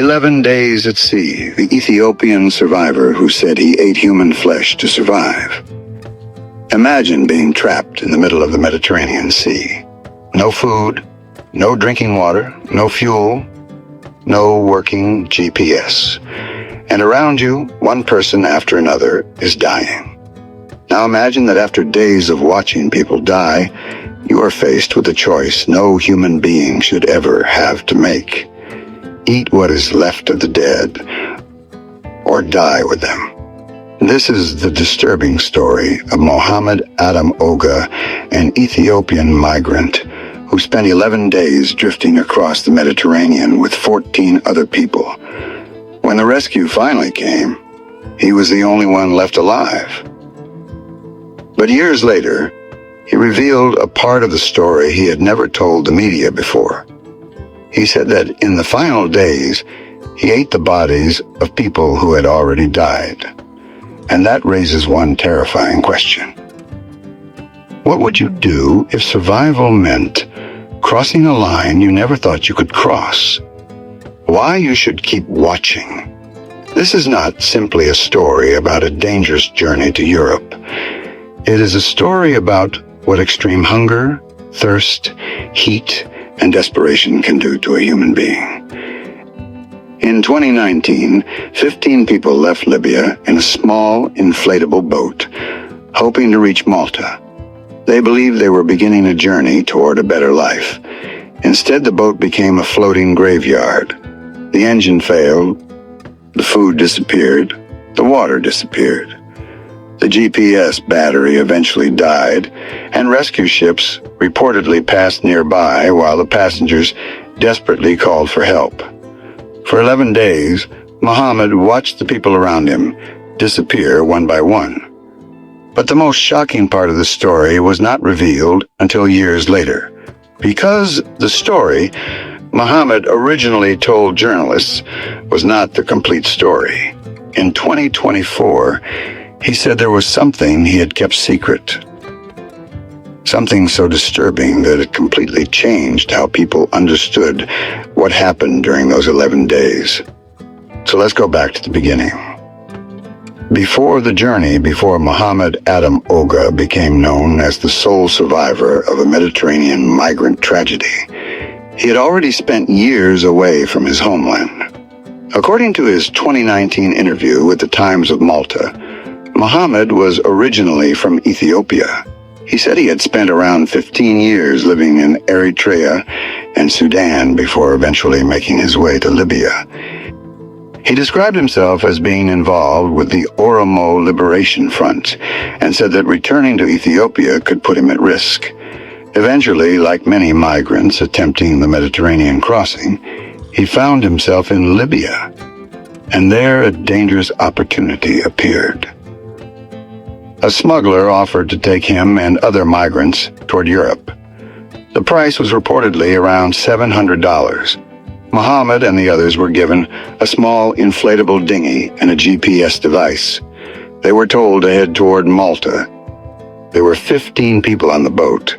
11 days at sea, the Ethiopian survivor who said he ate human flesh to survive. Imagine being trapped in the middle of the Mediterranean Sea. No food, no drinking water, no fuel, no working GPS. And around you, one person after another is dying. Now imagine that after days of watching people die, you are faced with a choice no human being should ever have to make. Eat what is left of the dead, or die with them. This is the disturbing story of Mohammed Adam Oga, an Ethiopian migrant who spent 11 days drifting across the Mediterranean with 14 other people. When the rescue finally came, he was the only one left alive. But years later, he revealed a part of the story he had never told the media before. He said that in the final days, he ate the bodies of people who had already died. And that raises one terrifying question. What would you do if survival meant crossing a line you never thought you could cross? Why you should keep watching? This is not simply a story about a dangerous journey to Europe. It is a story about what extreme hunger, thirst, heat, and desperation can do to a human being. In 2019, 15 people left Libya in a small, inflatable boat, hoping to reach Malta. They believed they were beginning a journey toward a better life. Instead, the boat became a floating graveyard. The engine failed, the food disappeared, the water disappeared. The GPS battery eventually died, and rescue ships reportedly passed nearby while the passengers desperately called for help. For 11 days, Mohammed watched the people around him disappear one by one. But the most shocking part of the story was not revealed until years later. Because the story Mohammed originally told journalists was not the complete story. In 2024, he said there was something he had kept secret. Something so disturbing that it completely changed how people understood what happened during those 11 days. So let's go back to the beginning. Before Mohammed Adam Oga became known as the sole survivor of a Mediterranean migrant tragedy, he had already spent years away from his homeland. According to his 2019 interview with the Times of Malta, Mohammed was originally from Ethiopia. He said he had spent around 15 years living in Eritrea and Sudan before eventually making his way to Libya. He described himself as being involved with the Oromo Liberation Front and said that returning to Ethiopia could put him at risk. Eventually, like many migrants attempting the Mediterranean crossing, he found himself in Libya, and there a dangerous opportunity appeared. A smuggler offered to take him and other migrants toward Europe. The price was reportedly around $700. Mohammed and the others were given a small inflatable dinghy and a GPS device. They were told to head toward Malta. There were 15 people on the boat,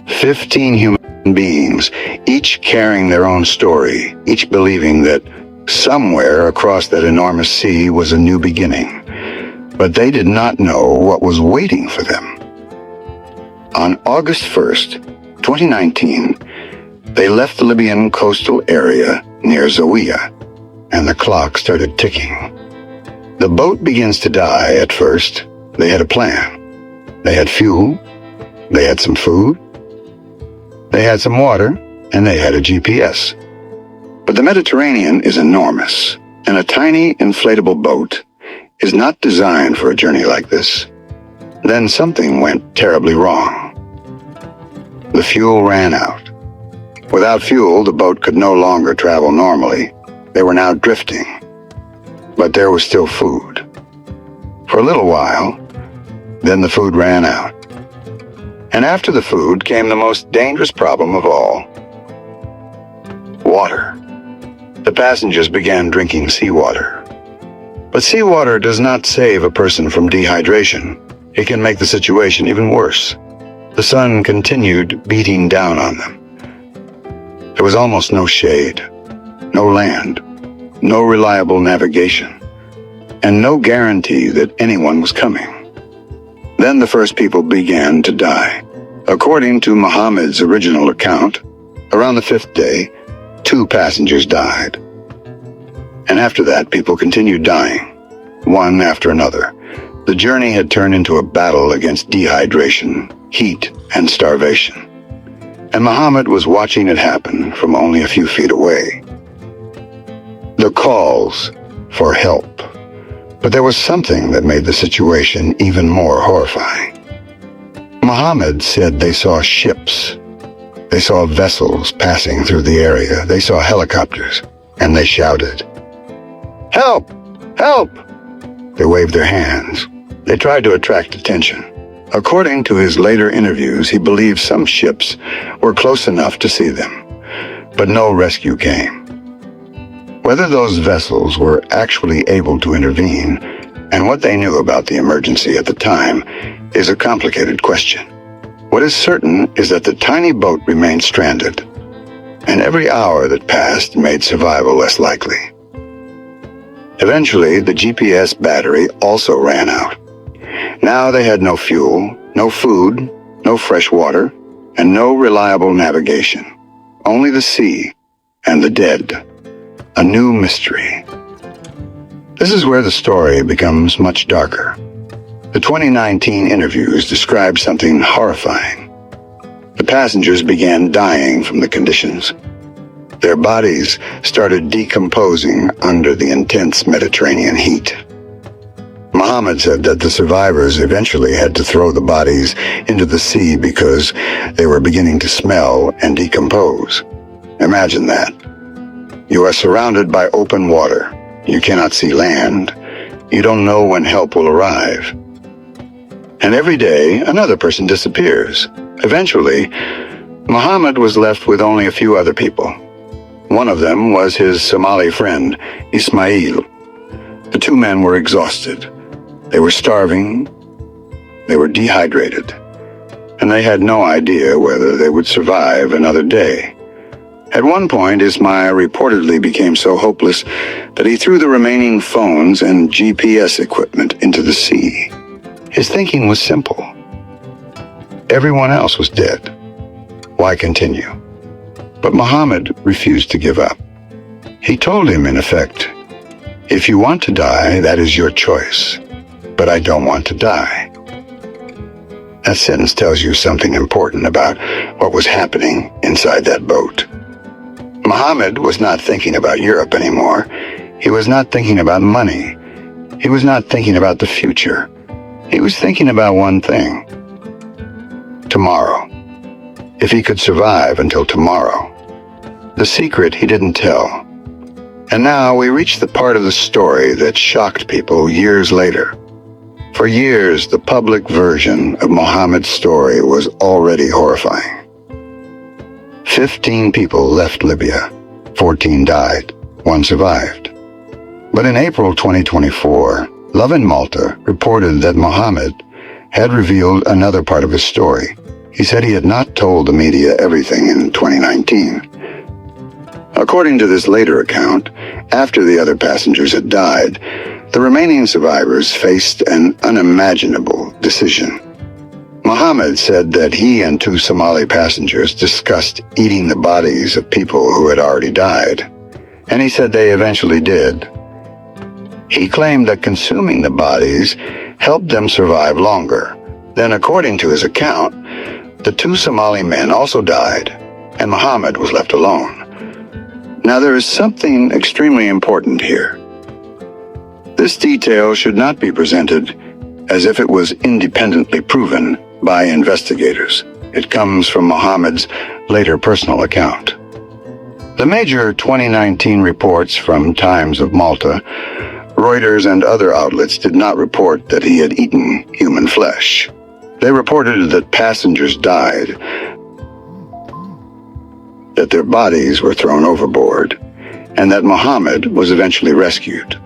15 human beings, each carrying their own story, each believing that somewhere across that enormous sea was a new beginning. But they did not know what was waiting for them. On August 1st, 2019, they left the Libyan coastal area near Zawiya, and the clock started ticking. The boat begins to die at first. They had a plan. They had fuel, they had some food, they had some water, and they had a GPS. But the Mediterranean is enormous, and a tiny inflatable boat is not designed for a journey like this. Then something went terribly wrong. The fuel ran out. Without fuel, the boat could no longer travel normally. They were now drifting. But there was still food. For a little while, then the food ran out. And after the food came the most dangerous problem of all: water. The passengers began drinking seawater. But seawater does not save a person from dehydration. It can make the situation even worse. The sun continued beating down on them. There was almost no shade, no land, no reliable navigation, and no guarantee that anyone was coming. Then the first people began to die. According to Mohammed's original account, around the fifth day, 2 passengers died. And after that, people continued dying, one after another. The journey had turned into a battle against dehydration, heat, and starvation. And Mohammed was watching it happen from only a few feet away. The calls for help. But there was something that made the situation even more horrifying. Mohammed said they saw ships. They saw vessels passing through the area. They saw helicopters, and they shouted, "Help! Help!" They waved their hands. They tried to attract attention. According to his later interviews, he believed some ships were close enough to see them, but no rescue came. Whether those vessels were actually able to intervene, and what they knew about the emergency at the time, is a complicated question. What is certain is that the tiny boat remained stranded, and every hour that passed made survival less likely. Eventually, the GPS battery also ran out. Now they had no fuel, no food, no fresh water, and no reliable navigation. Only the sea and the dead. A new mystery. This is where the story becomes much darker. The 2019 interviews describe something horrifying. The passengers began dying from the conditions. Their bodies started decomposing under the intense Mediterranean heat. Mohammed said that the survivors eventually had to throw the bodies into the sea because they were beginning to smell and decompose. Imagine that. You are surrounded by open water. You cannot see land. You don't know when help will arrive. And every day, another person disappears. Eventually, Mohammed was left with only a few other people. One of them was his Somali friend, Ismail. The 2 men were exhausted. They were starving, they were dehydrated, and they had no idea whether they would survive another day. At one point, Ismail reportedly became so hopeless that he threw the remaining phones and GPS equipment into the sea. His thinking was simple. Everyone else was dead. Why continue? But Mohammed refused to give up. He told him, in effect, "If you want to die, that is your choice. But I don't want to die." That sentence tells you something important about what was happening inside that boat. Mohammed was not thinking about Europe anymore. He was not thinking about money. He was not thinking about the future. He was thinking about one thing. Tomorrow. If he could survive until tomorrow. The secret he didn't tell. And now we reach the part of the story that shocked people years later. For years, the public version of Mohammed's story was already horrifying. 15 people left Libya. 14 died. 1 survived. But in April 2024, Love in Malta reported that Mohammed had revealed another part of his story. He said he had not told the media everything in 2019. According to this later account, after the other passengers had died, the remaining survivors faced an unimaginable decision. Mohammed said that he and 2 Somali passengers discussed eating the bodies of people who had already died, and he said they eventually did. He claimed that consuming the bodies helped them survive longer. Then, according to his account, the 2 Somali men also died, and Mohammed was left alone. Now, there is something extremely important here. This detail should not be presented as if it was independently proven by investigators. It comes from Mohammed's later personal account. The major 2019 reports from Times of Malta, Reuters, and other outlets did not report that he had eaten human flesh. They reported that passengers died, that their bodies were thrown overboard, and that Mohammed was eventually rescued.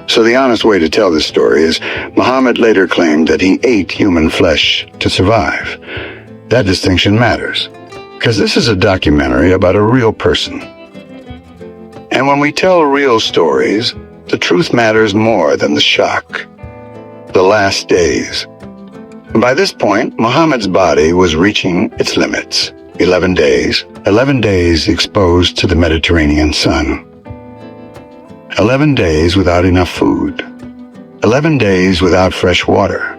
So the honest way to tell this story is Mohammed later claimed that he ate human flesh to survive. That distinction matters, because this is a documentary about a real person. And when we tell real stories, the truth matters more than the shock. The last days. By this point, Mohammed's body was reaching its limits. 11 days exposed to the Mediterranean sun. 11 days without enough food. 11 days without fresh water.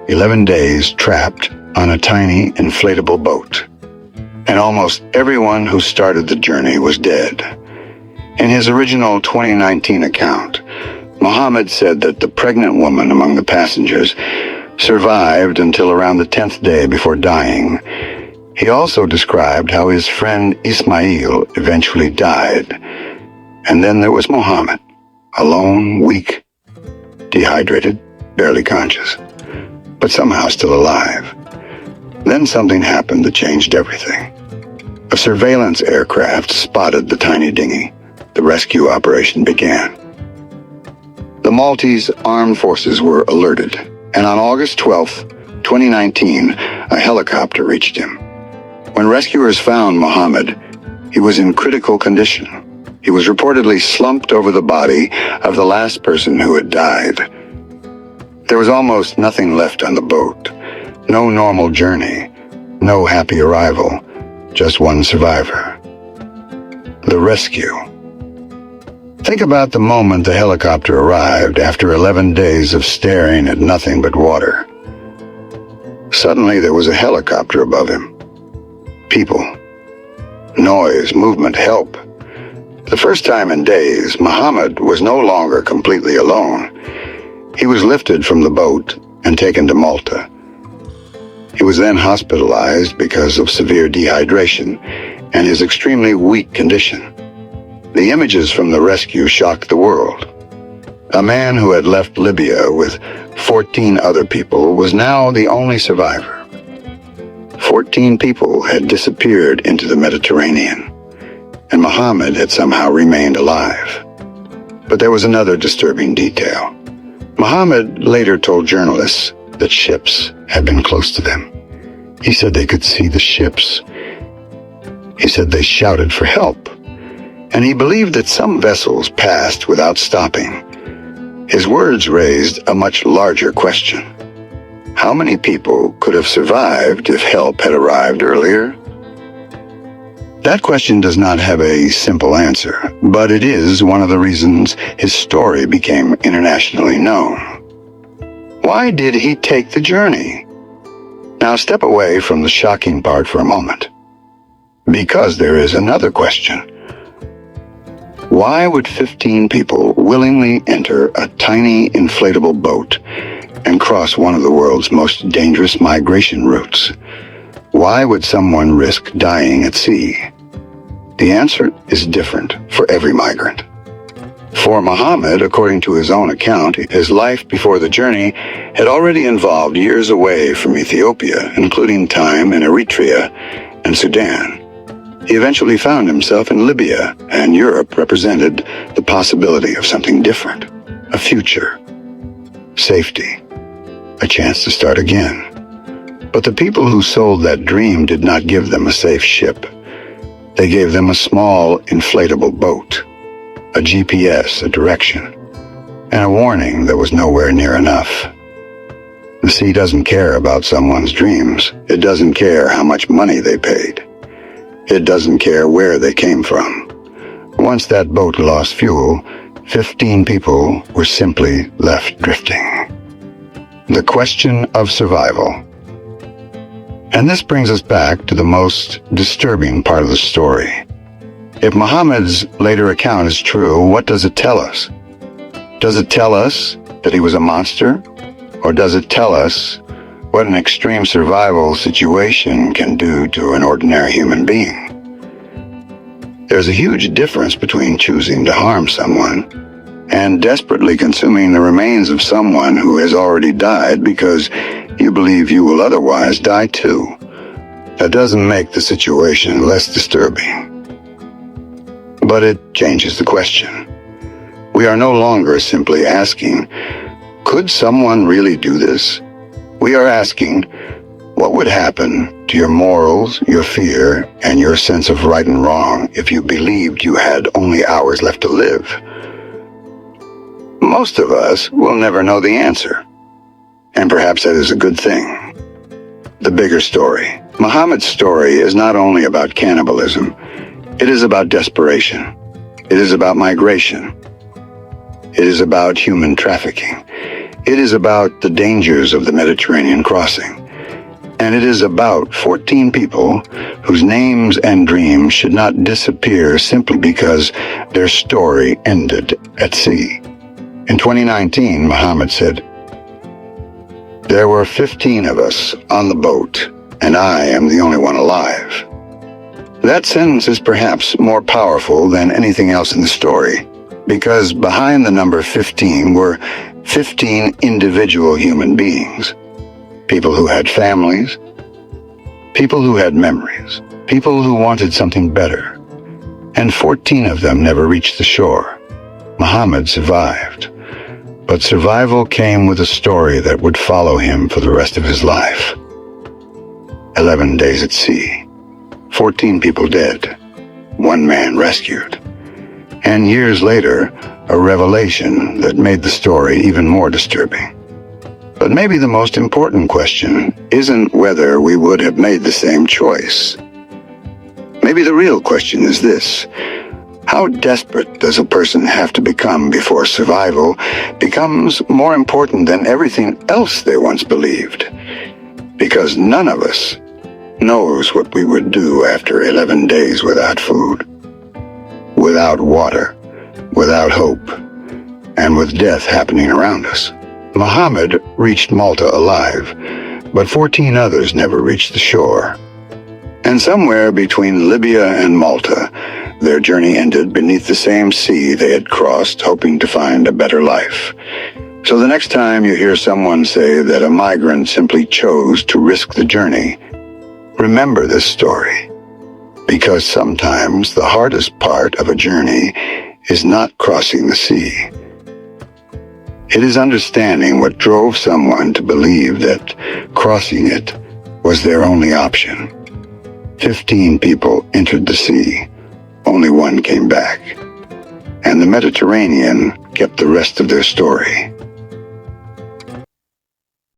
11 days trapped on a tiny inflatable boat. And almost everyone who started the journey was dead. In his original 2019 account, Mohammed said that the pregnant woman among the passengers survived until around the 10th day before dying. He also described how his friend Ismail eventually died. And then there was Mohammed, alone, weak, dehydrated, barely conscious, but somehow still alive. Then something happened that changed everything. A surveillance aircraft spotted the tiny dinghy. The rescue operation began. The Maltese armed forces were alerted, and on August 12, 2019, a helicopter reached him. When rescuers found Mohammed, he was in critical condition. He was reportedly slumped over the body of the last person who had died. There was almost nothing left on the boat. No normal journey, no happy arrival, just one survivor. The rescue. Think about the moment the helicopter arrived after 11 days of staring at nothing but water. Suddenly there was a helicopter above him. People, noise, movement, help. The first time in days, Mohammed was no longer completely alone. He was lifted from the boat and taken to Malta. He was then hospitalized because of severe dehydration and his extremely weak condition. The images from the rescue shocked the world. A man who had left Libya with 14 other people was now the only survivor. 14 people had disappeared into the Mediterranean, and Mohammed had somehow remained alive. But there was another disturbing detail. Mohammed later told journalists that ships had been close to them. He said they could see the ships. He said they shouted for help. And he believed that some vessels passed without stopping. His words raised a much larger question. How many people could have survived if help had arrived earlier? That question does not have a simple answer, but it is one of the reasons his story became internationally known. Why did he take the journey? Now step away from the shocking part for a moment, because there is another question. Why would 15 people willingly enter a tiny inflatable boat and cross one of the world's most dangerous migration routes? Why would someone risk dying at sea? The answer is different for every migrant. For Mohammed, according to his own account, his life before the journey had already involved years away from Ethiopia, including time in Eritrea and Sudan. He eventually found himself in Libya, and Europe represented the possibility of something different, a future, safety, a chance to start again. But the people who sold that dream did not give them a safe ship. They gave them a small, inflatable boat, a GPS, a direction, and a warning that was nowhere near enough. The sea doesn't care about someone's dreams. It doesn't care how much money they paid. It doesn't care where they came from. Once that boat lost fuel, 15 people were simply left drifting. The question of survival. And this brings us back to the most disturbing part of the story. If Mohammed's later account is true, what does it tell us? Does it tell us that he was a monster? Or does it tell us what an extreme survival situation can do to an ordinary human being? There's a huge difference between choosing to harm someone and desperately consuming the remains of someone who has already died because you believe you will otherwise die too. That doesn't make the situation less disturbing. But it changes the question. We are no longer simply asking, could someone really do this? We are asking, what would happen to risked your morals, your fear, and your sense of right and wrong if you believed you had only hours left to live? Most of us will never know the answer, and perhaps that is a good thing. The bigger story. Mohammed's story is not only about cannibalism, it is about desperation. It is about migration. It is about human trafficking. It is about the dangers of the Mediterranean crossing. And it is about 14 people whose names and dreams should not disappear simply because their story ended at sea. In 2019, Mohammed said, "There were 15 of us on the boat, and I am the only one alive." That sentence is perhaps more powerful than anything else in the story, because behind the number 15 were 15 individual human beings. People who had families, people who had memories, people who wanted something better. And 14 of them never reached the shore. Mohammed survived. But survival came with a story that would follow him for the rest of his life. 11 days at sea, 14 people dead, 1 man rescued. And years later, a revelation that made the story even more disturbing. But maybe the most important question isn't whether we would have made the same choice. Maybe the real question is this: how desperate does a person have to become before survival becomes more important than everything else they once believed? Because none of us knows what we would do after 11 days without food, without water, without hope, and with death happening around us. Mohammed reached Malta alive, but 14 others never reached the shore. And somewhere between Libya and Malta, their journey ended beneath the same sea they had crossed, hoping to find a better life. So the next time you hear someone say that a migrant simply chose to risk the journey, remember this story. Because sometimes the hardest part of a journey is not crossing the sea. It is understanding what drove someone to believe that crossing it was their only option. 15 people entered the sea. Only 1 came back. And the Mediterranean kept the rest of their story.